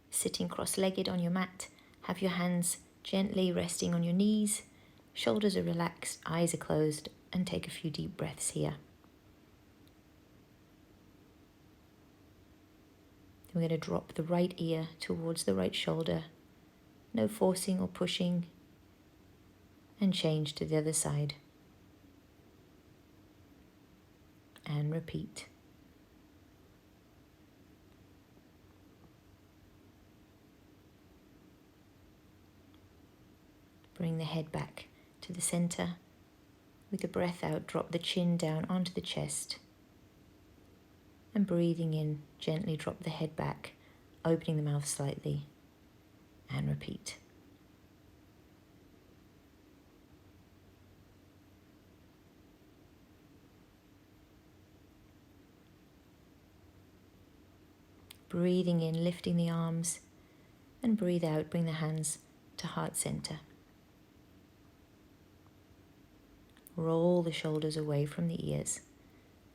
Sitting cross-legged on your mat, have your hands gently resting on your knees, shoulders are relaxed, eyes are closed, and take a few deep breaths here. Then we're going to drop the right ear towards the right shoulder, no forcing or pushing, and change to the other side. And repeat. Bring the head back to the center. With the breath out, drop the chin down onto the chest. And breathing in, gently drop the head back, opening the mouth slightly. And repeat. Breathing in, lifting the arms. And breathe out, bring the hands to heart center. Roll the shoulders away from the ears.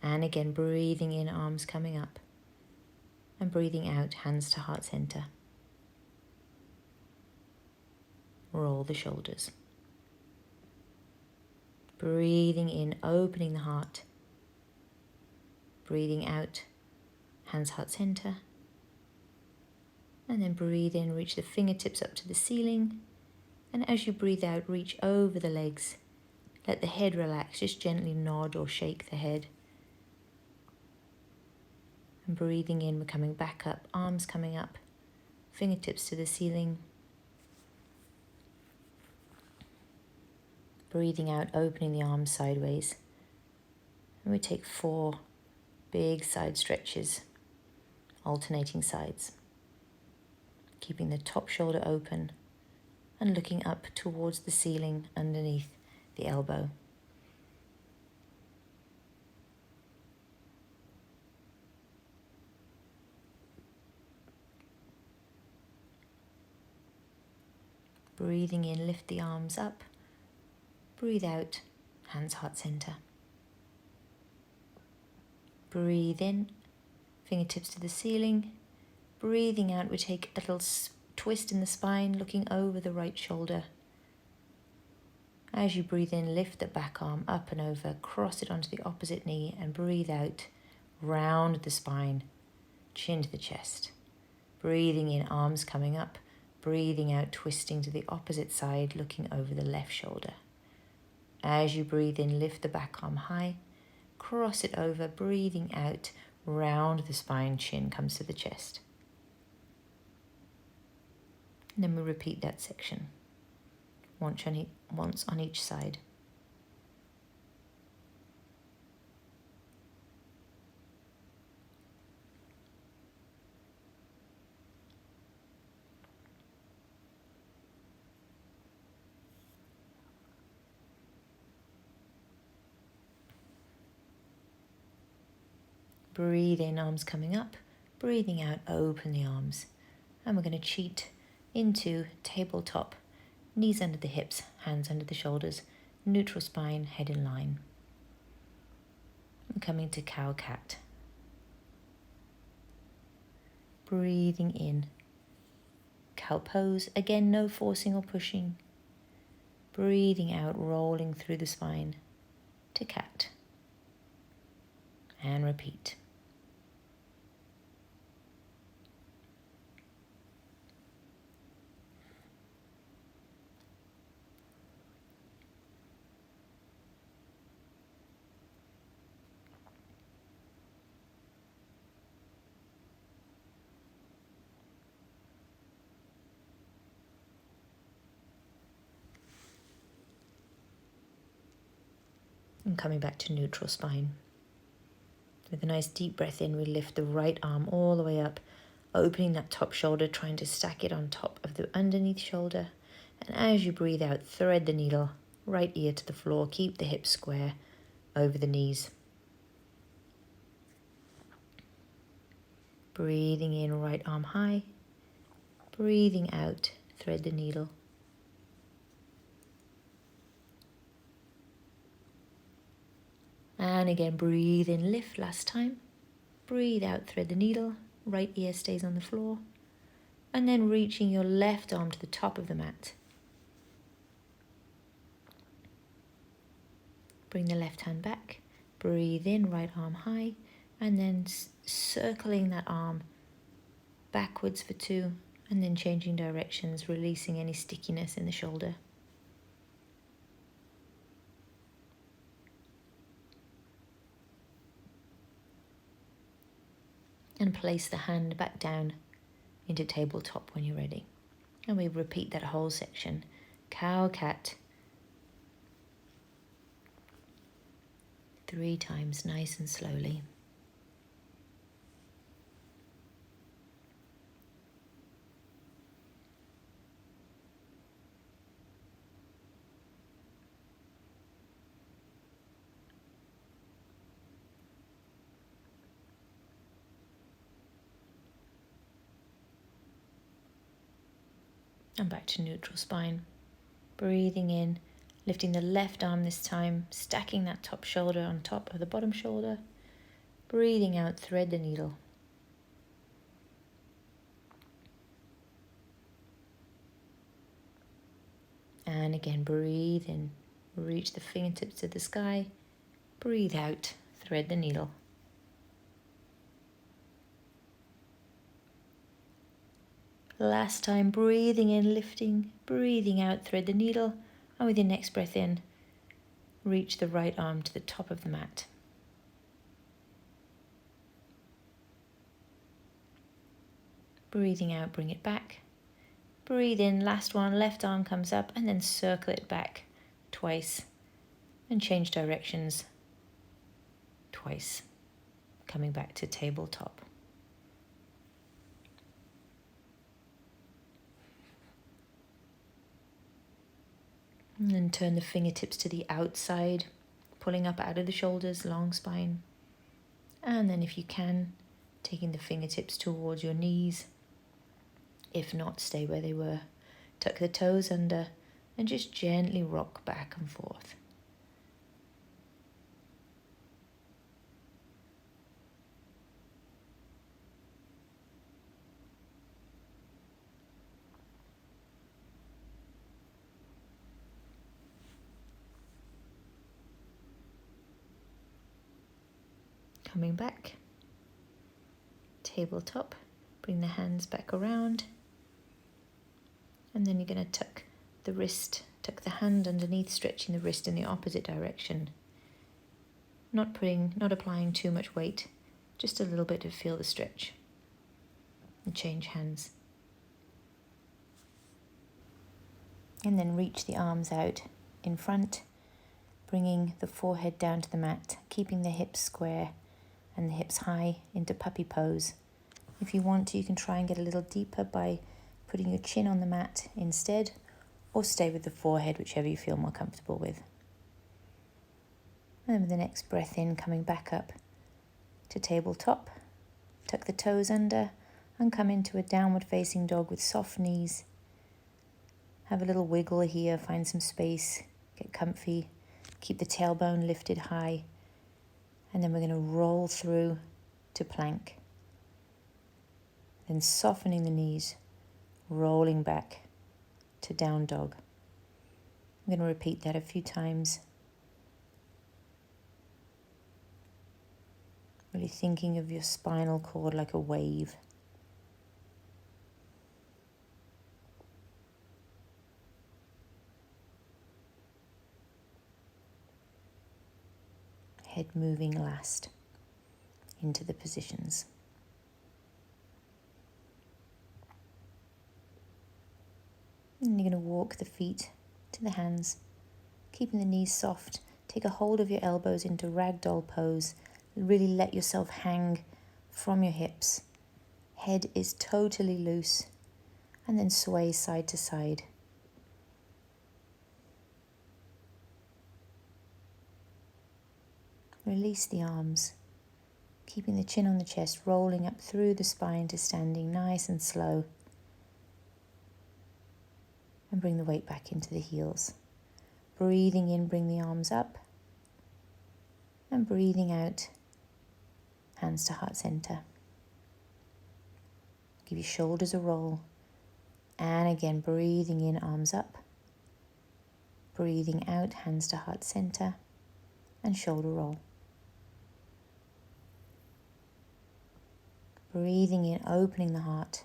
And again, breathing in, arms coming up. And breathing out, hands to heart center. Roll the shoulders. Breathing in, opening the heart. Breathing out, hands heart center. And then breathe in, reach the fingertips up to the ceiling. And as you breathe out, reach over the legs. Let the head relax, just gently nod or shake the head. And breathing in, we're coming back up, arms coming up, fingertips to the ceiling. Breathing out, opening the arms sideways. And we take 4 big side stretches, alternating sides. Keeping the top shoulder open and looking up towards the ceiling underneath the elbow. Breathing in, lift the arms up. Breathe out, hands heart center. Breathe in, fingertips to the ceiling. Breathing out, we take a little twist in the spine, looking over the right shoulder. As you breathe in, lift the back arm up and over, cross it onto the opposite knee, and breathe out, round the spine, chin to the chest. Breathing in, arms coming up. Breathing out, twisting to the opposite side, looking over the left shoulder. As you breathe in, lift the back arm high, cross it over, breathing out, round the spine, chin comes to the chest. And then we repeat that section, once on each side. Breathe in, arms coming up. Breathing out, open the arms. And we're going to cheat into tabletop. Knees under the hips, hands under the shoulders. Neutral spine, head in line. And coming to cow-cat. Breathing in. Cow pose. Again, no forcing or pushing. Breathing out, rolling through the spine to cat. And repeat. And coming back to neutral spine. With a nice deep breath in, we lift the right arm all the way up, opening that top shoulder, trying to stack it on top of the underneath shoulder. And as you breathe out, thread the needle, right ear to the floor, keep the hips square over the knees. Breathing in, right arm high. Breathing out, thread the needle. And again, breathe in, lift last time. Breathe out, thread the needle. Right ear stays on the floor. and then reaching your left arm to the top of the mat. Bring the left hand back, breathe in, right arm high, and then circling that arm backwards for 2, and then changing directions, releasing any stickiness in the shoulder. And place the hand back down into tabletop when you're ready. And we repeat that whole section. Cow, cat. 3 times, nice and slowly. And back to neutral spine. Breathing in, lifting the left arm this time, stacking that top shoulder on top of the bottom shoulder. Breathing out, thread the needle. And again, breathe in, reach the fingertips to the sky. Breathe out, thread the needle. Last time, breathing in, lifting, breathing out, thread the needle, and with your next breath in, reach the right arm to the top of the mat. Breathing out, bring it back. Breathe in, last one, left arm comes up, and then circle it back twice, and change directions twice, coming back to tabletop. And then turn the fingertips to the outside, pulling up out of the shoulders, long spine. And then if you can, taking the fingertips towards your knees. If not, stay where they were. Tuck the toes under and just gently rock back and forth. Coming back, tabletop, bring the hands back around, and then you're going to tuck the wrist, tuck the hand underneath, stretching the wrist in the opposite direction. Not applying too much weight, just a little bit to feel the stretch. And change hands. And then reach the arms out in front, bringing the forehead down to the mat, keeping the hips square and the hips high into puppy pose. If you want to, you can try and get a little deeper by putting your chin on the mat instead, or stay with the forehead, whichever you feel more comfortable with. And then with the next breath in, coming back up to tabletop, tuck the toes under and come into a downward facing dog with soft knees. Have a little wiggle here, find some space, get comfy, keep the tailbone lifted high. And then we're going to roll through to plank. Then softening the knees, rolling back to down dog. I'm going to repeat that a few times. Really thinking of your spinal cord like a wave. Head moving last into the positions. And you're going to walk the feet to the hands, keeping the knees soft. Take a hold of your elbows into ragdoll pose. Really let yourself hang from your hips. Head is totally loose, and then sway side to side. Release the arms, keeping the chin on the chest, rolling up through the spine to standing nice and slow. And bring the weight back into the heels. Breathing in, bring the arms up. And breathing out, hands to heart center. Give your shoulders a roll. And again, breathing in, arms up. Breathing out, hands to heart center and shoulder roll. Breathing in, opening the heart.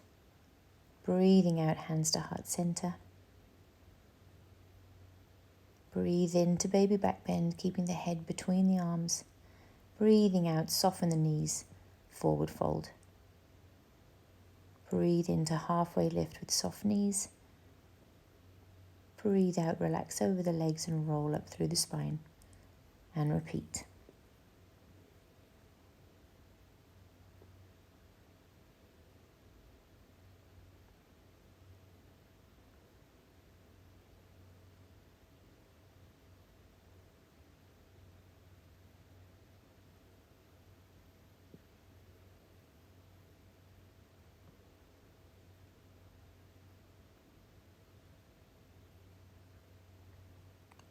Breathing out, hands to heart center. Breathe into baby back bend, keeping the head between the arms. Breathing out, soften the knees, forward fold. Breathe into halfway lift with soft knees. Breathe out, relax over the legs and roll up through the spine. And repeat.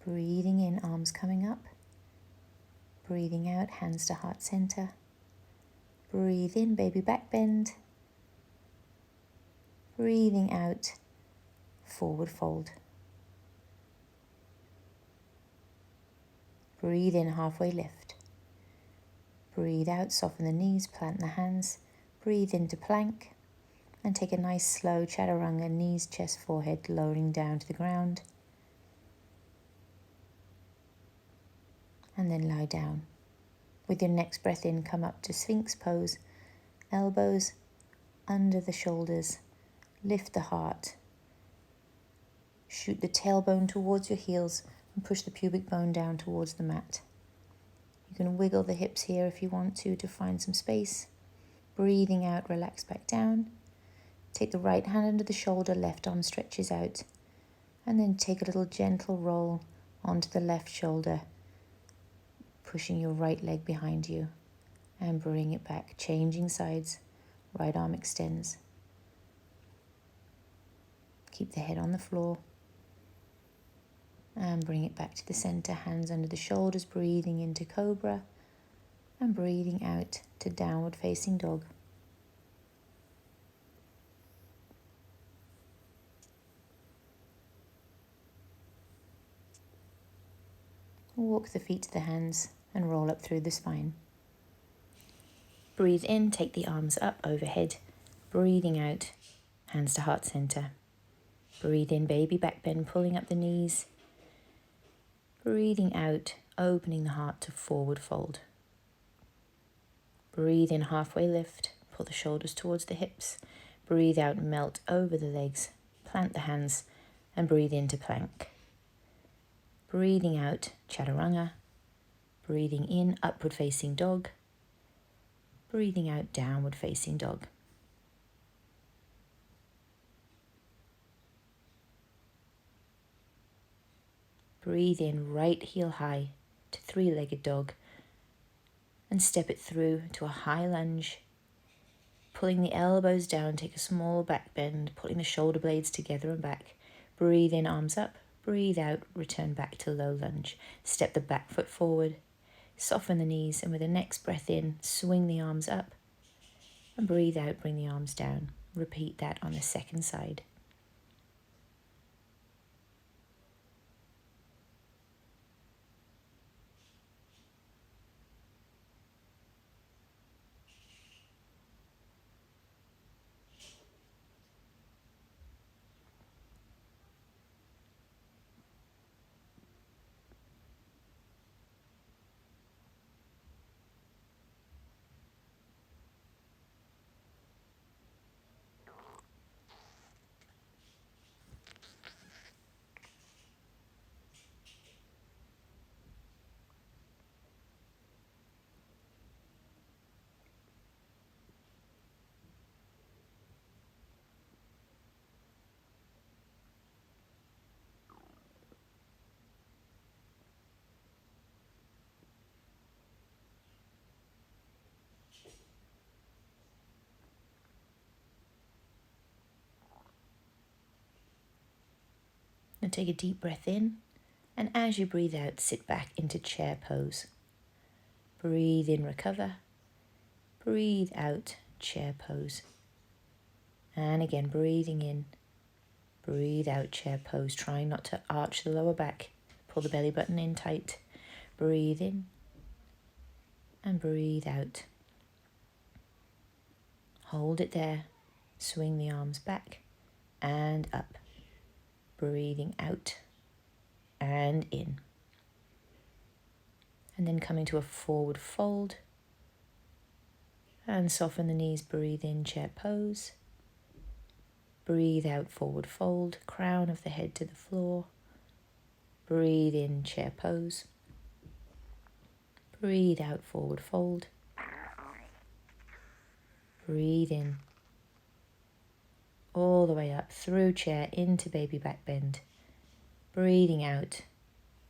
Breathing in, arms coming up. Breathing out, hands to heart center. Breathe in, baby back bend. Breathing out, forward fold. Breathe in, halfway lift. Breathe out, soften the knees, plant the hands. Breathe into plank and take a nice slow chaturanga, knees, chest, forehead, lowering down to the ground. And then lie down. With your next breath in, come up to Sphinx pose. Elbows under the shoulders. Lift the heart. Shoot the tailbone towards your heels and push the pubic bone down towards the mat. You can wiggle the hips here if you want to find some space. Breathing out, relax back down. Take the right hand under the shoulder, left arm stretches out. And then take a little gentle roll onto the left shoulder, pushing your right leg behind you and bring it back, changing sides. Right arm extends. Keep the head on the floor and bring it back to the center, hands under the shoulders, breathing into cobra and breathing out to downward facing dog. Walk the feet to the hands and roll up through the spine. Breathe in, take the arms up overhead. Breathing out, hands to heart center. Breathe in, baby back bend, pulling up the knees. Breathing out, opening the heart to forward fold. Breathe in, halfway lift, pull the shoulders towards the hips. Breathe out, melt over the legs, plant the hands, and breathe into plank. Breathing out, chaturanga. Breathing in, upward facing dog. Breathing out, downward facing dog. Breathe in, right heel high to three-legged dog and step it through to a high lunge. Pulling the elbows down, take a small back bend, pulling the shoulder blades together and back. Breathe in, arms up. Breathe out, return back to low lunge. Step the back foot forward, soften the knees, and with the next breath in, swing the arms up. And breathe out, bring the arms down. Repeat that on the second side. Now take a deep breath in, and as you breathe out, sit back into chair pose. Breathe in, recover. Breathe out, chair pose. And again, breathing in, Breathe out, chair pose, trying not to arch the lower back. Pull the belly button in tight. Breathe in and breathe out. Hold it there. Swing the arms back and up. Breathing out and in. And then coming to a forward fold. And soften the knees, breathe in, chair pose. Breathe out, forward fold, crown of the head to the floor. Breathe in, chair pose. Breathe out, forward fold. Breathe in. All the way up through chair into baby back bend. Breathing out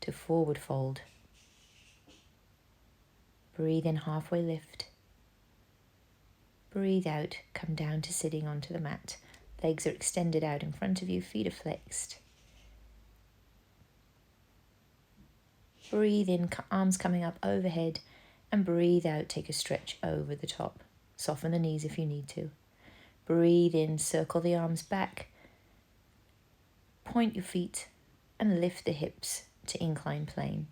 to forward fold. Breathe in, halfway lift. Breathe out, come down to sitting onto the mat. Legs are extended out in front of you, feet are flexed. Breathe in, arms coming up overhead, and breathe out, take a stretch over the top. Soften the knees if you need to. Breathe in, circle the arms back, point your feet, and lift the hips to incline plane.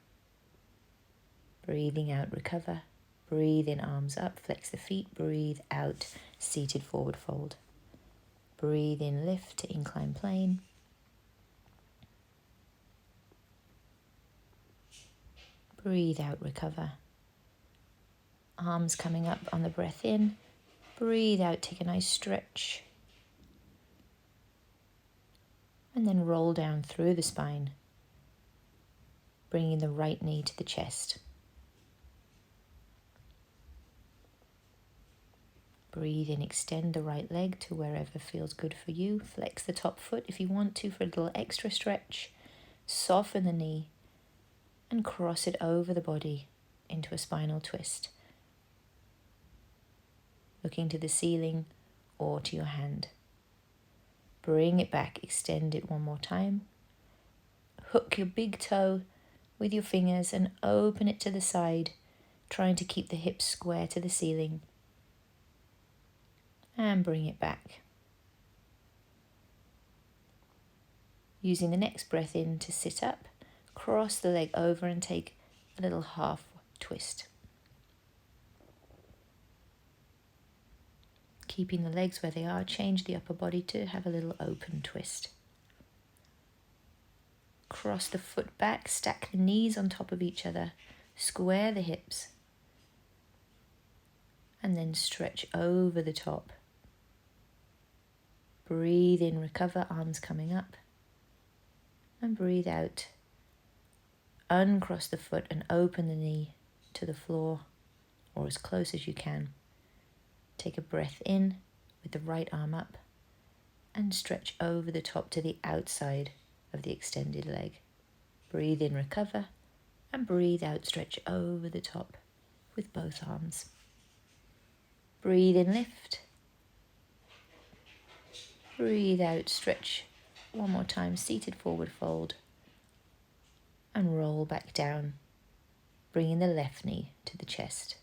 Breathing out, recover. Breathe in, arms up, flex the feet. Breathe out, seated forward fold. Breathe in, lift to incline plane. Breathe out, recover. Arms coming up on the breath in. Breathe out, take a nice stretch. And then roll down through the spine, bringing the right knee to the chest. Breathe in, extend the right leg to wherever feels good for you. Flex the top foot if you want to for a little extra stretch. Soften the knee and cross it over the body into a spinal twist. Looking to the ceiling or to your hand. Bring it back, extend it one more time. Hook your big toe with your fingers and open it to the side, trying to keep the hips square to the ceiling. And bring it back. Using the next breath in to sit up, cross the leg over and take a little half twist. Keeping the legs where they are, change the upper body to have a little open twist. Cross the foot back, stack the knees on top of each other, square the hips, and then stretch over the top. Breathe in, recover, arms coming up, and breathe out. Uncross the foot and open the knee to the floor, or as close as you can. Take a breath in with the right arm up, and stretch over the top to the outside of the extended leg. Breathe in, recover, and breathe out, stretch over the top with both arms. Breathe in, lift. Breathe out, stretch one more time, seated forward fold, and roll back down, bringing the left knee to the chest,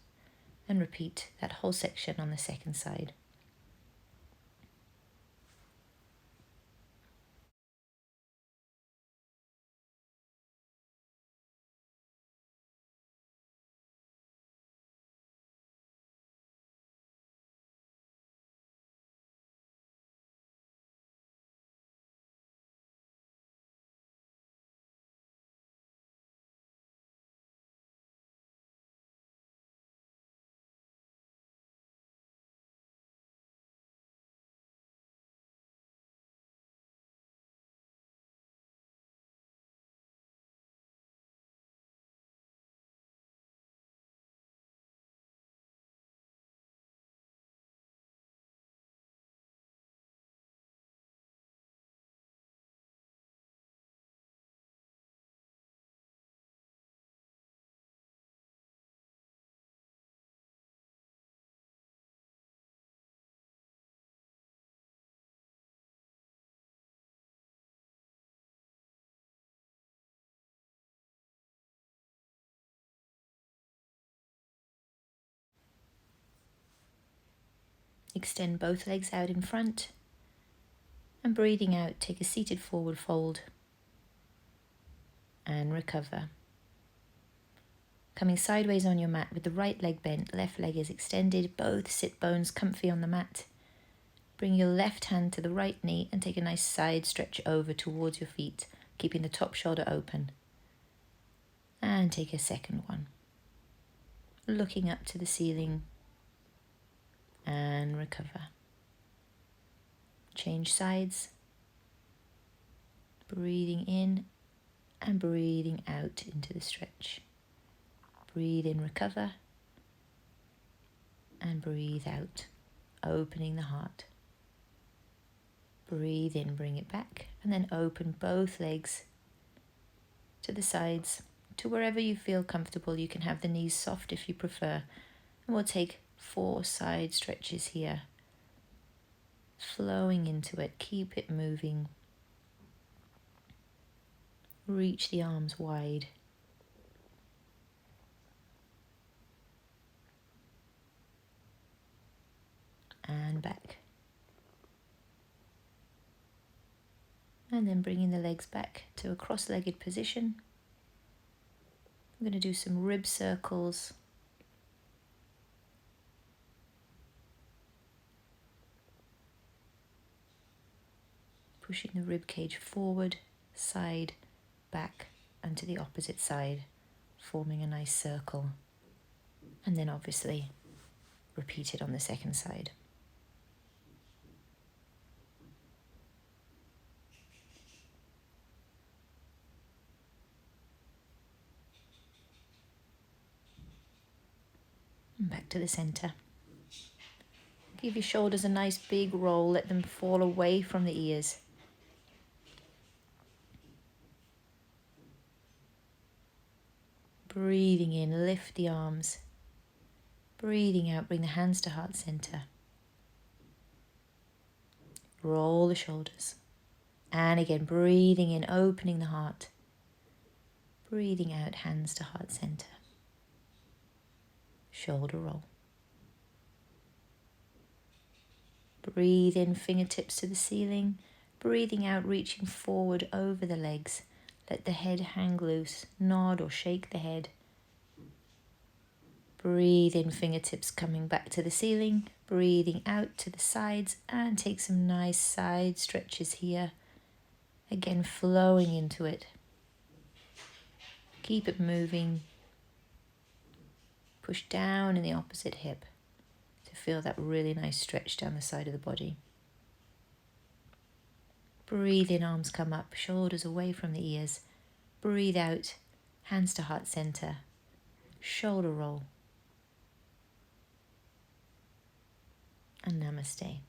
and repeat that whole section on the second side. Extend both legs out in front. And breathing out, take a seated forward fold and recover. Coming sideways on your mat with the right leg bent, left leg is extended, both sit bones comfy on the mat. Bring your left hand to the right knee and take a nice side stretch over towards your feet, keeping the top shoulder open. And take a second one. Looking up to the ceiling and recover. Change sides. Breathing in and breathing out into the stretch. Breathe in, recover, and breathe out, opening the heart. Breathe in, bring it back, and then open both legs to the sides, to wherever you feel comfortable. You can have the knees soft if you prefer. And we'll take 4 side stretches here. Flowing into it, keep it moving. Reach the arms wide. And back. And then bringing the legs back to a cross-legged position. I'm going to do some rib circles. Pushing the rib cage forward, side, back, and to the opposite side, forming a nice circle. And then obviously repeat it on the second side. And back to the center. Give your shoulders a nice big roll, let them fall away from the ears. Breathing in, lift the arms. Breathing out, bring the hands to heart center. Roll the shoulders. And again, breathing in, opening the heart. Breathing out, hands to heart center. Shoulder roll. Breathe in, fingertips to the ceiling. Breathing out, reaching forward over the legs. Let the head hang loose. Nod or shake the head. Breathe in, fingertips coming back to the ceiling. Breathing out to the sides and take some nice side stretches here. Again, flowing into it. Keep it moving. Push down in the opposite hip to feel that really nice stretch down the side of the body. Breathe in, arms come up, shoulders away from the ears. Breathe out, hands to heart center. Shoulder roll. And Namaste.